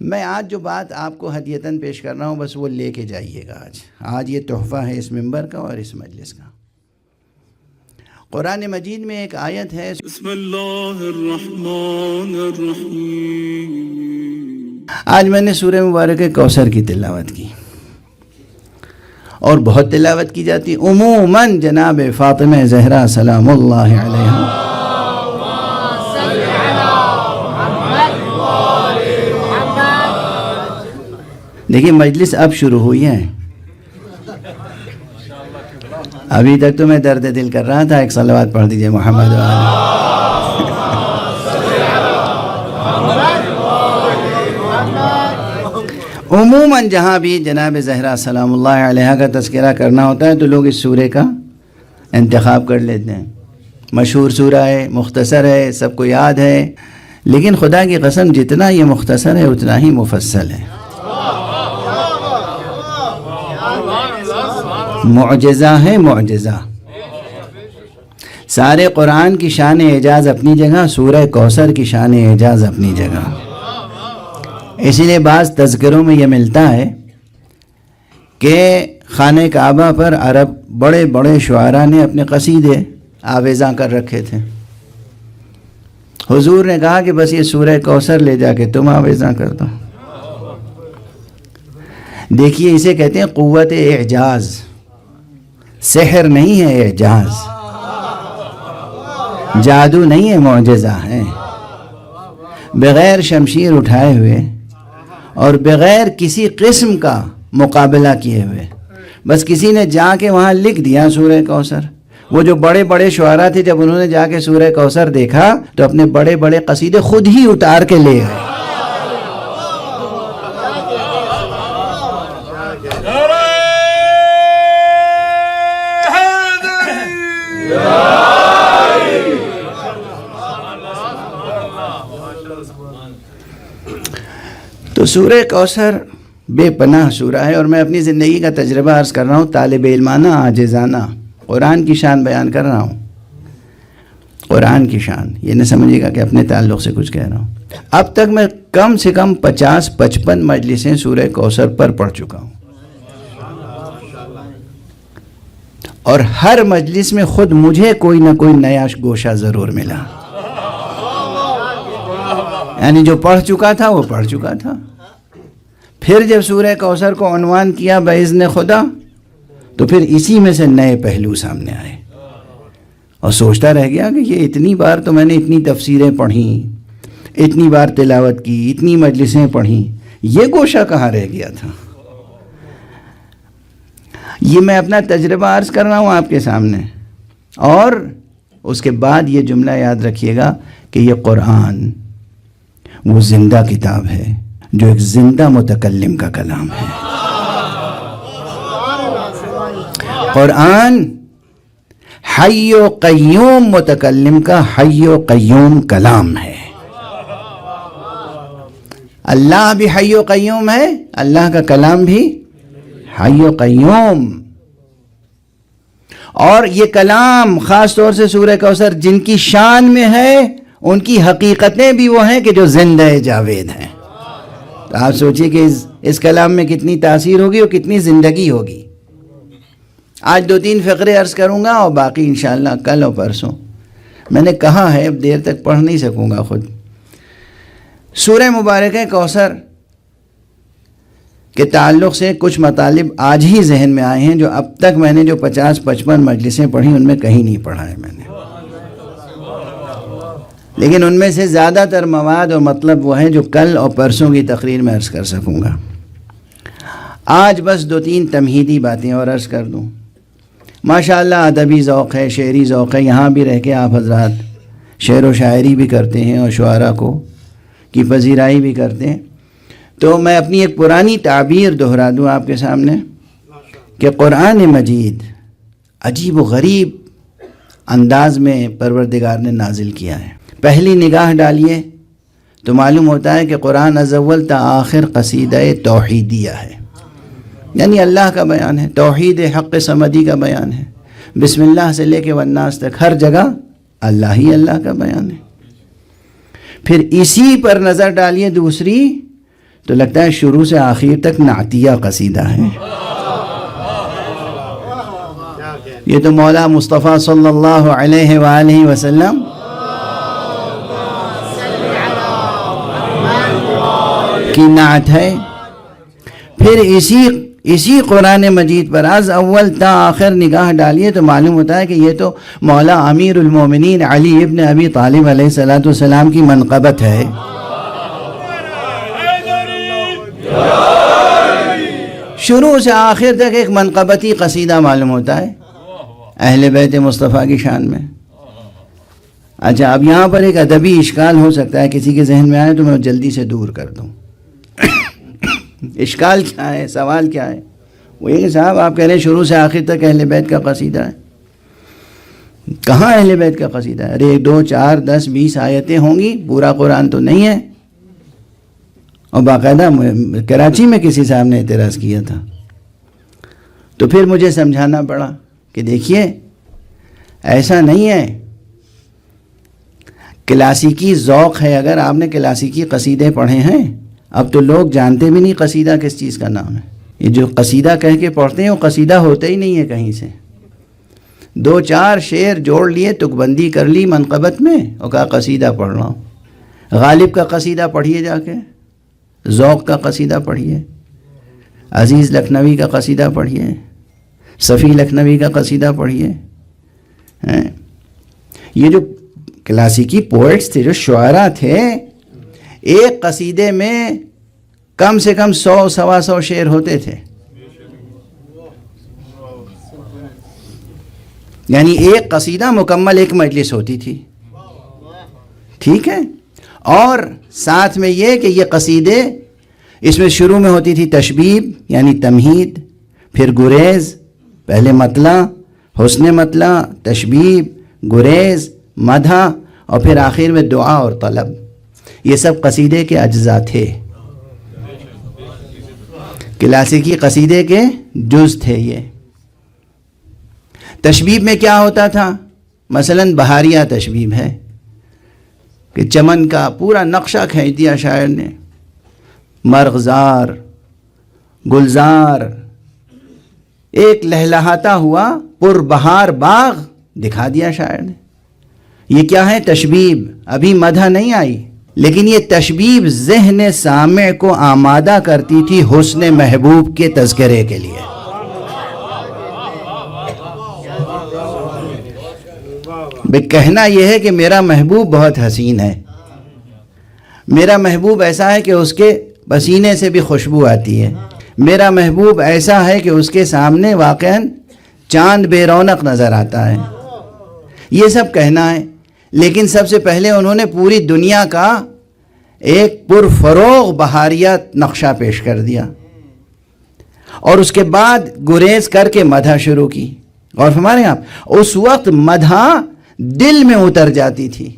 میں آج جو بات آپ کو ہدیتاً پیش کر رہا ہوں بس وہ لے کے جائیے گا آج یہ تحفہ ہے اس منبر کا اور اس مجلس کا۔ قرآن مجید میں ایک آیت ہے، بسم اللہ الرحمن الرحیم۔ آج میں نے سورہ مبارکہ کوثر کی تلاوت کی، اور بہت تلاوت کی جاتی عموماً جناب فاطمہ زہرا سلام اللہ علیہا۔ دیکھیے مجلس اب شروع ہوئی ہے، ابھی تک تو میں درد دل کر رہا تھا، ایک صلوات پڑھ دیجئے محمد عموماً جہاں بھی جناب زہرا سلام اللہ علیہا کا تذکرہ کرنا ہوتا ہے تو لوگ اس سورے کا انتخاب کر لیتے ہیں۔ مشہور سورہ ہے، مختصر ہے، سب کو یاد ہے، لیکن خدا کی قسم جتنا یہ مختصر ہے اتنا ہی مفصل ہے۔ معجزہ ہے، معجزہ۔ سارے قرآن کی شان اعجاز اپنی جگہ، سورہ کوثر کی شان اعجاز اپنی جگہ۔ اسی لیے بعض تذکروں میں یہ ملتا ہے کہ خانہ کعبہ پر عرب بڑے بڑے شعراء نے اپنے قصیدے آویزاں کر رکھے تھے۔ حضور نے کہا کہ بس یہ سورہ کوثر لے جا کے تم آویزاں کر دو۔ دیکھیے اسے کہتے ہیں قوت اعجاز، سحر نہیں ہے، اعجاز، جادو نہیں ہے، معجزہ ہے۔ بغیر شمشیر اٹھائے ہوئے اور بغیر کسی قسم کا مقابلہ کیے ہوئے بس کسی نے جا کے وہاں لکھ دیا سورہ کوثر۔ وہ جو بڑے بڑے شعراء تھے جب انہوں نے جا کے سورہ کوثر دیکھا تو اپنے بڑے بڑے قصیدے خود ہی اتار کے لے گئے۔ تو سورہ کوثر بے پناہ سورہ ہے، اور میں اپنی زندگی کا تجربہ عرض کر رہا ہوں، طالب علمانہ عاجزانہ قرآن کی شان بیان کر رہا ہوں۔ قرآن کی شان، یہ نہ سمجھے گا کہ اپنے تعلق سے کچھ کہہ رہا ہوں۔ اب تک میں کم سے کم 50-55 مجلسیں سورہ کوثر پر پڑھ چکا ہوں، اور ہر مجلس میں خود مجھے کوئی نہ کوئی نیا گوشہ ضرور ملا۔ یعنی جو پڑھ چکا تھا وہ پڑھ چکا تھا، پھر جب سورہ کوثر کو عنوان کیا باذن خدا تو پھر اسی میں سے نئے پہلو سامنے آئے، اور سوچتا رہ گیا کہ یہ اتنی بار تو میں نے اتنی تفسیریں پڑھیں، اتنی بار تلاوت کی، اتنی مجلسیں پڑھیں، یہ گوشہ کہاں رہ گیا تھا؟ یہ میں اپنا تجربہ عرض کر رہا ہوں آپ کے سامنے، اور اس کے بعد یہ جملہ یاد رکھیے گا کہ یہ قرآن وہ زندہ کتاب ہے جو ایک زندہ متکلم کا کلام ہے۔ قرآن حی و قیوم متکلم کا حی و قیوم کلام ہے۔ اللہ بھی حی و قیوم ہے، اللہ کا کلام بھی حی و قیوم، اور یہ کلام خاص طور سے سورہ کوثر جن کی شان میں ہے ان کی حقیقتیں بھی وہ ہیں کہ جو زندہ جاوید ہیں۔ تو آپ سوچئے کہ اس کلام میں کتنی تاثیر ہوگی اور کتنی زندگی ہوگی۔ آج 2-3 فقرے عرض کروں گا اور باقی انشاءاللہ کل اور پرسوں۔ میں نے کہا ہے اب دیر تک پڑھ نہیں سکوں گا خود۔ سورہ مبارکہ کوثر کے تعلق سے کچھ مطالب آج ہی ذہن میں آئے ہیں جو اب تک میں نے جو 50-55 مجلسیں پڑھی ان میں کہیں نہیں پڑھا ہے میں نے، لیکن ان میں سے زیادہ تر مواد اور مطلب وہ ہیں جو کل اور پرسوں کی تقریر میں عرض کر سکوں گا۔ آج بس 2-3 تمہیدی باتیں اور عرض کر دوں۔ ماشاءاللہ ادبی ذوق ہے، شعری ذوق ہے، یہاں بھی رہ کے آپ حضرات شعر و شاعری بھی کرتے ہیں اور شعراء کو کی پذیرائی بھی کرتے ہیں، تو میں اپنی ایک پرانی تعبیر دہرا دوں آپ کے سامنے کہ قرآن مجید عجیب و غریب انداز میں پروردگار نے نازل کیا ہے۔ پہلی نگاہ ڈالیے تو معلوم ہوتا ہے کہ قرآن از اول تا آخر قصیدہ توحیدیہ ہے، یعنی اللہ کا بیان ہے، توحید حق صمدی کا بیان ہے، بسم اللہ سے لے کے والناس تک ہر جگہ اللہ ہی اللہ کا بیان ہے۔ پھر اسی پر نظر ڈالیے دوسری تو لگتا ہے شروع سے آخر تک نعتیہ قصیدہ ہے. یہ تو مولا مصطفیٰ صلی اللہ علیہ وآلہ وسلم کی نعت ہے. پھر اسی قرآن مجید پر از اول تا آخر نگاہ ڈالیے تو معلوم ہوتا ہے کہ یہ تو مولا امیر المومنین علی ابن ابی طالب علیہ السلام کی منقبت ہے. شروع سے آخر تک ایک منقبتی قصیدہ معلوم ہوتا ہے اہل بیت مصطفیٰ کی شان میں. اچھا، اب یہاں پر ایک ادبی اشکال ہو سکتا ہے کسی کے ذہن میں آئے تو میں جلدی سے دور کر دوں. اشکال کیا ہے، سوال کیا ہے؟ وہ یہ کہ صاحب آپ کہہ رہے ہیں شروع سے آخر تک اہل بیت کا قصیدہ ہے. کہاں اہل بیت کا قصیدہ ہے؟ ارے 2 4 10 20 آیتیں ہوں گی، پورا قرآن تو نہیں ہے. اور باقاعدہ کراچی میں کسی صاحب نے اعتراض کیا تھا، تو پھر مجھے سمجھانا پڑا کہ دیکھیے ایسا نہیں ہے. کلاسیکی ذوق ہے. اگر آپ نے کلاسیکی قصیدے پڑھے ہیں، اب تو لوگ جانتے بھی نہیں قصیدہ کس چیز کا نام ہے. یہ جو قصیدہ کہہ کے پڑھتے ہیں وہ قصیدہ ہوتا ہی نہیں ہے کہیں سے. 2 4 شعر جوڑ لیے، تک بندی کر لی منقبت میں اور کہا قصیدہ پڑھ رہا ہوں. غالب کا قصیدہ پڑھیے، جا کے ذوق کا قصیدہ پڑھیے، عزیز لکھنوی کا قصیدہ پڑھیے، صفی لکھنوی کا قصیدہ پڑھیے. یہ جو کلاسیکی پوئٹس تھے، جو شعراء تھے، ایک قصیدے میں کم سے کم 100 سوا 100 شعر ہوتے تھے. یعنی ایک قصیدہ مکمل ایک مجلس ہوتی تھی. ٹھیک ہے. اور ساتھ میں یہ کہ یہ قصیدے، اس میں شروع میں ہوتی تھی تشبیب یعنی تمہید، پھر گریز، پہلے مطلع، حسن مطلع، تشبیب، گریز، مدح، اور پھر آخر میں دعا اور طلب. یہ سب قصیدے کے اجزاء تھے، کلاسیکی قصیدے کے جز تھے. یہ تشبیب میں کیا ہوتا تھا؟ مثلا بہاریہ تشبیب ہے کہ چمن کا پورا نقشہ کھینچ دیا شاعر نے، مرغزار، گلزار، ایک لہلہاتا ہوا پر بہار باغ دکھا دیا شاعر نے. یہ کیا ہے؟ تشبیب. ابھی مدح نہیں آئی، لیکن یہ تشبیب ذہن سامع کو آمادہ کرتی تھی حسن محبوب کے تذکرے کے لیے. بھئی کہنا یہ ہے کہ میرا محبوب بہت حسین ہے، میرا محبوب ایسا ہے کہ اس کے پسینے سے بھی خوشبو آتی ہے، میرا محبوب ایسا ہے کہ اس کے سامنے واقعاً چاند بے رونق نظر آتا ہے. یہ سب کہنا ہے. لیکن سب سے پہلے انہوں نے پوری دنیا کا ایک پرفروغ بہاریہ نقشہ پیش کر دیا، اور اس کے بعد گریز کر کے مدح شروع کی. اور ہمارے یہاں اس وقت مدح دل میں اتر جاتی تھی.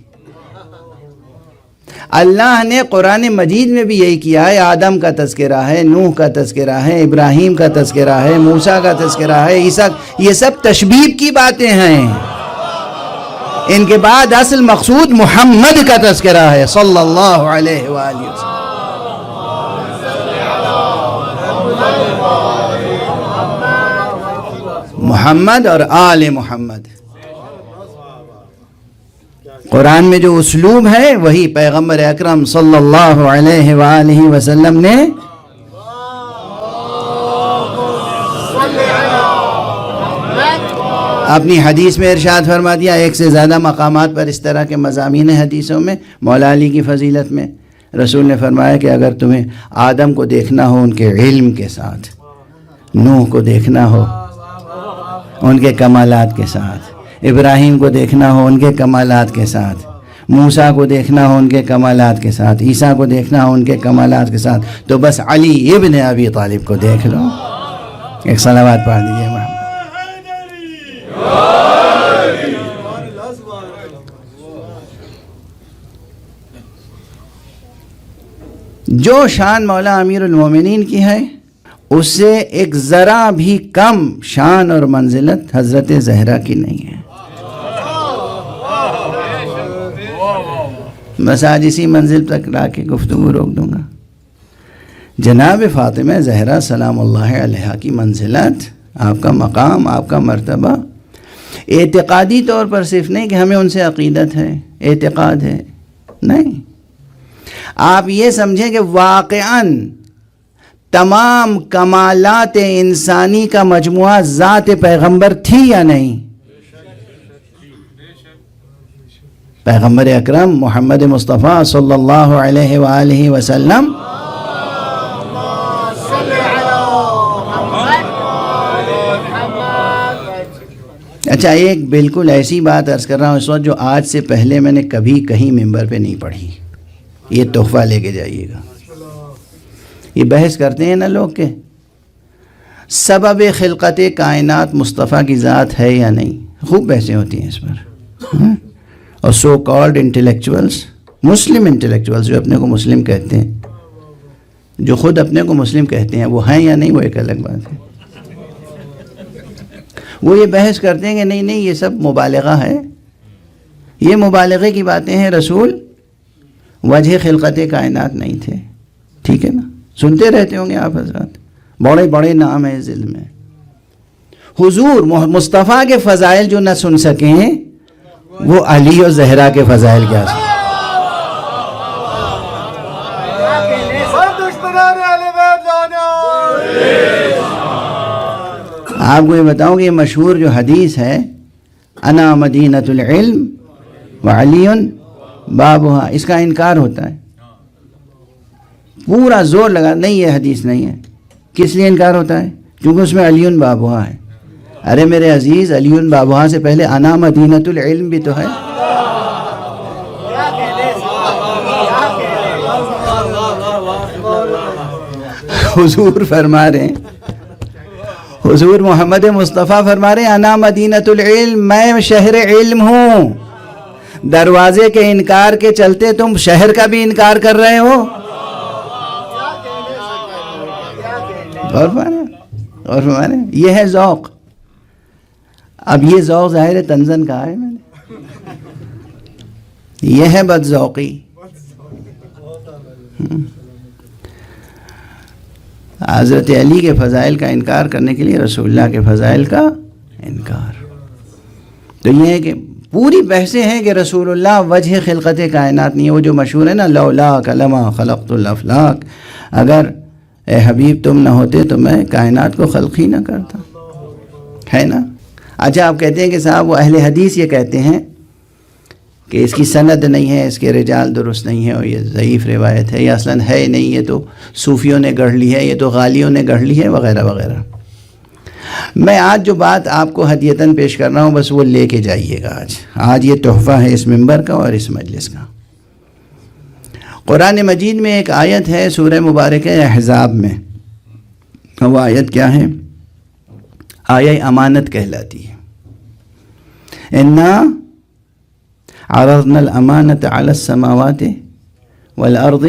اللہ نے قرآن مجید میں بھی یہی کیا ہے. آدم کا تذکرہ ہے، نوح کا تذکرہ ہے، ابراہیم کا تذکرہ ہے، موسیٰ کا تذکرہ ہے، عیسیٰ. یہ سب تشبیب کی باتیں ہیں. ان کے بعد اصل مقصود محمد کا تذکرہ ہے صلی اللہ علیہ وآلہ وسلم. محمد اور آل محمد. قرآن میں جو اسلوب ہے وہی پیغمبر اکرم صلی اللہ علیہ وآلہ وسلم نے اپنی حدیث میں ارشاد فرما دیا. ایک سے زیادہ مقامات پر اس طرح کے مضامین حدیثوں میں مولا علی کی فضیلت میں رسول نے فرمایا کہ اگر تمہیں آدم کو دیکھنا ہو ان کے علم کے ساتھ، نوح کو دیکھنا ہو ان کے کمالات کے ساتھ، ابراہیم کو دیکھنا ہو ان کے کمالات کے ساتھ، موسیٰ کو دیکھنا ہو ان کے کمالات کے ساتھ، عیسیٰ کو دیکھنا ہو ان کے کمالات کے ساتھ، تو بس علی ابن ابی طالب کو دیکھ لو. ایک صلوات پڑھ دیجیے محمد. جو شان مولا امیر المومنین کی ہے اس سے ایک ذرا بھی کم شان اور منزلت حضرت زہرا کی نہیں ہے. بس آج اسی منزل تک لا کے گفتگو روک دوں گا. جناب فاطمہ زہرا سلام اللہ علیہا کی منزلت، آپ کا مقام، آپ کا مرتبہ اعتقادی طور پر صرف نہیں کہ ہمیں ان سے عقیدت ہے، اعتقاد ہے، نہیں، آپ یہ سمجھیں کہ واقعاً تمام کمالات انسانی کا مجموعہ ذات پیغمبر تھی یا نہیں؟ پیغمبر اکرم محمد مصطفیٰ صلی اللہ علیہ وآلہ وسلم اچھا، ایک بالکل ایسی بات عرض کر رہا ہوں اس وقت جو آج سے پہلے میں نے کبھی کہیں ممبر پہ نہیں پڑھی، یہ تحفہ لے کے جائیے گا۔ یہ بحث کرتے ہیں نا لوگ کہ سبب خلقت کائنات مصطفیٰ کی ذات ہے یا نہیں، خوب بحثیں ہوتی ہیں اس پر، اور سو کالڈ انٹلیکچوئلس، مسلم انٹلیکچوئلس جو اپنے کو مسلم کہتے ہیں، جو خود اپنے کو مسلم کہتے ہیں، وہ ہیں یا نہیں وہ ایک الگ بات ہے، وہ یہ بحث کرتے ہیں کہ نہیں نہیں یہ سب مبالغہ ہے، یہ مبالغے کی باتیں ہیں، رسول وجہ خلقت کائنات نہیں تھے، ٹھیک ہے نا، سنتے رہتے ہوں گے آپ حضرات، بڑے بڑے نام ہیں اس ذیل میں۔ حضور مصطفیٰ کے فضائل جو نہ سن سکیں وہ علی اور زہرا کے فضائل کیا سن؟ آپ کو یہ بتاؤں کہ یہ مشہور جو حدیث ہے انا مدینۃ العلم وعلی بابها، اس کا انکار ہوتا ہے، پورا زور لگا، نہیں یہ حدیث نہیں ہے۔ کس لیے انکار ہوتا ہے؟ کیونکہ اس میں علی بابها ہے۔ ارے میرے عزیز، علی بابها سے پہلے انا مدینۃ العلم بھی تو ہے۔ حضور فرما رہے ہیں، حضور محمد مصطفیٰ فرما رہے ہیں انا مدینۃ العلم، میں شہر علم ہوں، دروازے کے انکار کے چلتے تم شہر کا بھی انکار کر رہے ہو۔ اور فرمانے یہ ہے ذوق۔ اب یہ ذوق ظاہر ہے تنزن کہا ہے میں نے، یہ ہے بد ذوقی۔ حضرت علی کے فضائل کا انکار کرنے کے لیے رسول اللہ کے فضائل کا انکار، تو یہ ہے کہ پوری بحثیں ہیں کہ رسول اللہ وجہ خلقت کائنات نہیں ہے۔ وہ جو مشہور ہے نا لولاک لما خلقت الافلاک، اگر اے حبیب تم نہ ہوتے تو میں کائنات کو خلق ہی نہ کرتا، ہے نا۔ اچھا آپ کہتے ہیں کہ صاحب وہ اہل حدیث یہ کہتے ہیں کہ اس کی سند نہیں ہے، اس کے رجال درست نہیں ہے، اور یہ ضعیف روایت ہے، یہ اصلاً ہے نہیں، یہ تو صوفیوں نے گڑھ لی ہے، یہ تو غالیوں نے گڑھ لی ہے، وغیرہ وغیرہ۔ میں آج جو بات آپ کو ہدیتاً پیش کر رہا ہوں بس وہ لے کے جائیے گا۔ آج یہ تحفہ ہے اس ممبر کا اور اس مجلس کا۔ قرآن مجید میں ایک آیت ہے سورہ مبارکہ احزاب میں، وہ آیت کیا ہے؟ آیہ امانت کہلاتی ہے۔ اِنَّا عَرَضْنَا الْأَمَانَةَ عَلَى السَّمَاوَاتِ وَالْأَرْضِ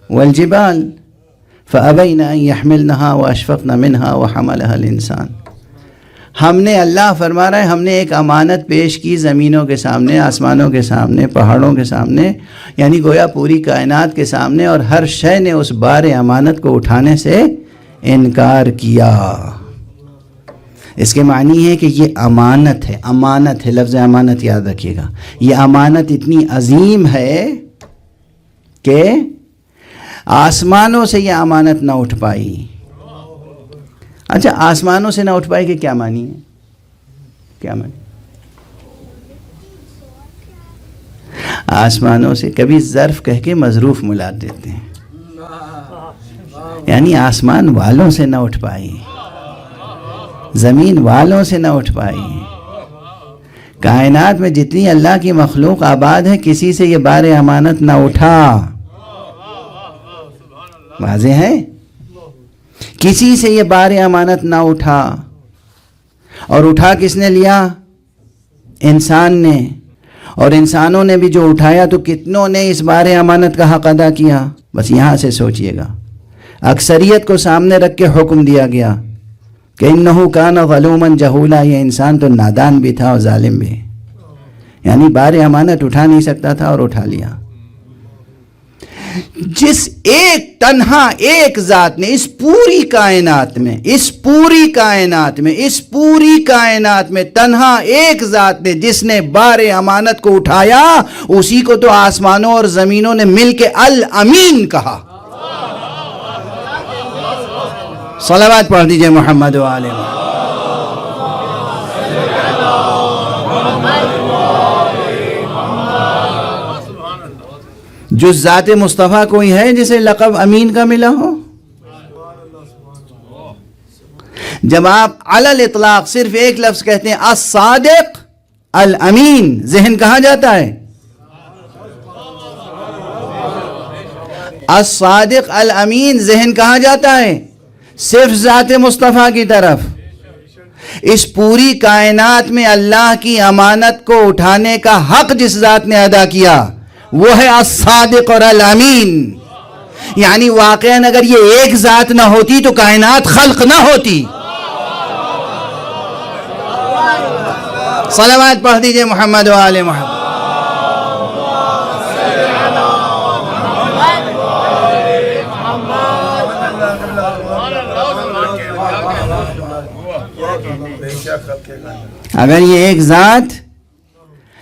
وَالْجِبَالِ فَأَبَيْنَ أَن يَحْمِلْنَهَا وَأَشْفَقْنَ مِنْهَا وَحَمَلَهَا الْإِنسَانُ، ہم نے، اللہ فرما رہا ہے، ہم نے ایک امانت پیش کی زمینوں کے سامنے، آسمانوں کے سامنے، پہاڑوں کے سامنے، یعنی گویا پوری کائنات کے سامنے، اور ہر شے نے اس بار امانت کو اٹھانے سے انکار کیا۔ اس کے معنی ہے کہ یہ امانت ہے، امانت ہے، لفظ امانت یاد رکھیے گا، یہ امانت اتنی عظیم ہے کہ آسمانوں سے یہ امانت نہ اٹھ پائی۔ اچھا آسمانوں سے نہ اٹھ پائی کہ کیا معنی ہے؟ کیا معنی؟ آسمانوں سے کبھی ظرف کہہ کے مظروف ملاد دیتے ہیں، یعنی آسمان والوں سے نہ اٹھ پائی، زمین والوں سے نہ اٹھ پائی، کائنات میں جتنی اللہ کی مخلوق آباد ہے کسی سے یہ بار امانت نہ اٹھا۔ واضح ہے؟ کسی سے یہ بار امانت نہ اٹھا، اور اٹھا کس نے لیا؟ انسان نے، اور انسانوں نے بھی جو اٹھایا تو کتنوں نے اس بار امانت کا حق ادا کیا؟ بس یہاں سے سوچئے گا، اکثریت کو سامنے رکھ کے حکم دیا گیا کہ انہو کان ظلوما جہولا، یہ انسان تو نادان بھی تھا اور ظالم بھی، یعنی بار امانت اٹھا نہیں سکتا تھا اور اٹھا لیا۔ جس ایک تنہا ایک ذات نے اس پوری کائنات میں تنہا ایک ذات نے جس نے بار امانت کو اٹھایا، اسی کو تو آسمانوں اور زمینوں نے مل کے الامین کہا۔ صلوات پڑھ دیجئے محمد و آل محمد۔ جو ذات مصطفیٰ کوئی ہے جسے لقب امین کا ملا ہو؟ جب آپ علی الاطلاق صرف ایک لفظ کہتے ہیں الصادق الامین، ذہن کہاں جاتا ہے؟ الصادق الامین ذہن کہاں جاتا ہے؟ صرف ذات مصطفیٰ کی طرف۔ اس پوری کائنات میں اللہ کی امانت کو اٹھانے کا حق جس ذات نے ادا کیا وہ ہے الصادق اور الامین۔ یعنی واقعاً اگر یہ ایک ذات نہ ہوتی تو کائنات خلق نہ ہوتی۔ صلوات پڑھ دیجئے محمد و آل محمد۔ اگر یہ ایک ذات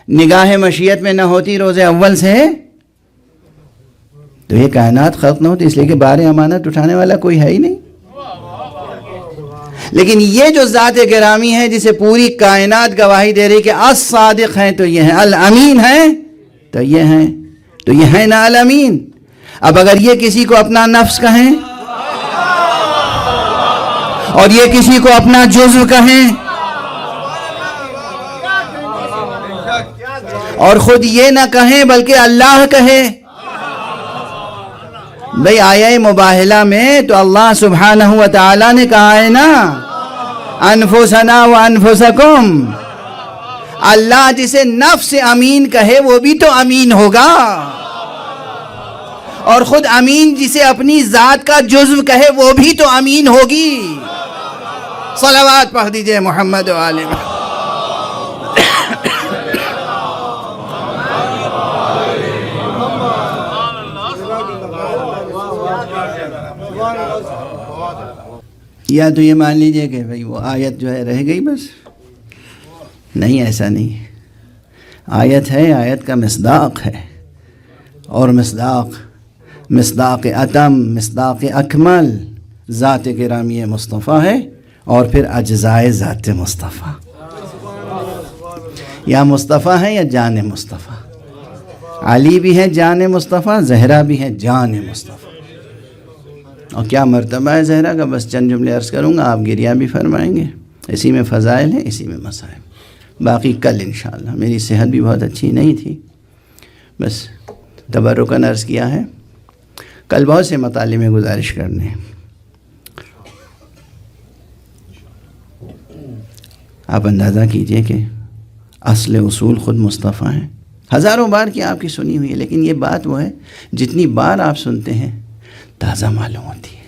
نگاہ مشیت میں نہ ہوتی روز اول سے تو یہ کائنات خلق نہ ہوتی، اس لیے کہ بار امانت اٹھانے والا کوئی ہے ہی نہیں۔ لیکن یہ جو ذات گرامی ہے جسے پوری کائنات گواہی دے رہی کہ الصادق ہیں تو یہ ہیں، الامین ہیں تو یہ ہیں، تو یہ ہیں نا الامین۔ اب اگر یہ کسی کو اپنا نفس کہیں اور یہ کسی کو اپنا جزو کہیں اور خود یہ نہ کہیں بلکہ اللہ کہے، بھئی آیہ مباہلہ میں تو اللہ سبحانہ و تعالی نے کہا ہے نا انفسنا و انفسکم۔ اللہ جسے نفس امین کہے وہ بھی تو امین ہوگا، اور خود امین جسے اپنی ذات کا جزو کہے وہ بھی تو امین ہوگی۔ صلوات پڑھ دیجئے محمد و آل محمد۔ یا تو یہ مان لیجئے کہ بھئی وہ آیت جو ہے رہ گئی بس، نہیں، ایسا نہیں۔ آیت ہے، آیت کا مصداق ہے، اور مصداق اتم، مصداق اکمل ذات گرامی مصطفیٰ ہے، اور پھر اجزائے ذات مصطفیٰ، یا مصطفیٰ ہے یا جان مصطفیٰ۔ علی بھی ہے جان مصطفیٰ، زہرا بھی ہے جان مصطفیٰ۔ اور کیا مرتبہ ہے زہرا کا، بس چند جملے عرض کروں گا، آپ گریہ بھی فرمائیں گے۔ اسی میں فضائل ہیں، اسی میں مسائل، باقی کل انشاءاللہ۔ میری صحت بھی بہت اچھی نہیں تھی، بس تبرکاً عرض کیا ہے۔ کل بہت سے مطالب میں گزارش کرنے ہیں۔ آپ اندازہ کیجئے کہ اصل اصول خود مصطفیٰ ہیں۔ ہزاروں بار کی آپ کی سنی ہوئی ہے، لیکن یہ بات وہ ہے جتنی بار آپ سنتے ہیں تازہ معلوم ہوتی ہے،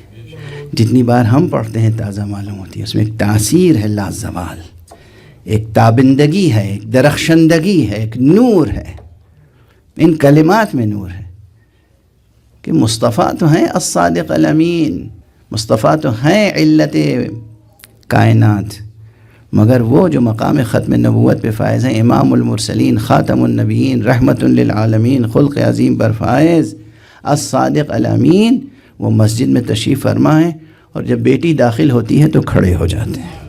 جتنی بار ہم پڑھتے ہیں تازہ معلوم ہوتی ہے۔ اس میں ایک تاثیر ہے لازوال، ایک تابندگی ہے، ایک درخشندگی ہے، ایک نور ہے۔ ان کلمات میں نور ہے کہ مصطفیٰ تو ہیں الصادق الامین، مصطفیٰ تو ہیں علت کائنات، مگر وہ جو مقام ختم نبوت پہ فائز ہیں، امام المرسلین، خاتم النبیین، رحمت للعالمین، خلق عظیم پر فائز الصادق الامین، وہ مسجد میں تشریف فرما ہے، اور جب بیٹی داخل ہوتی ہے تو کھڑے ہو جاتے ہیں۔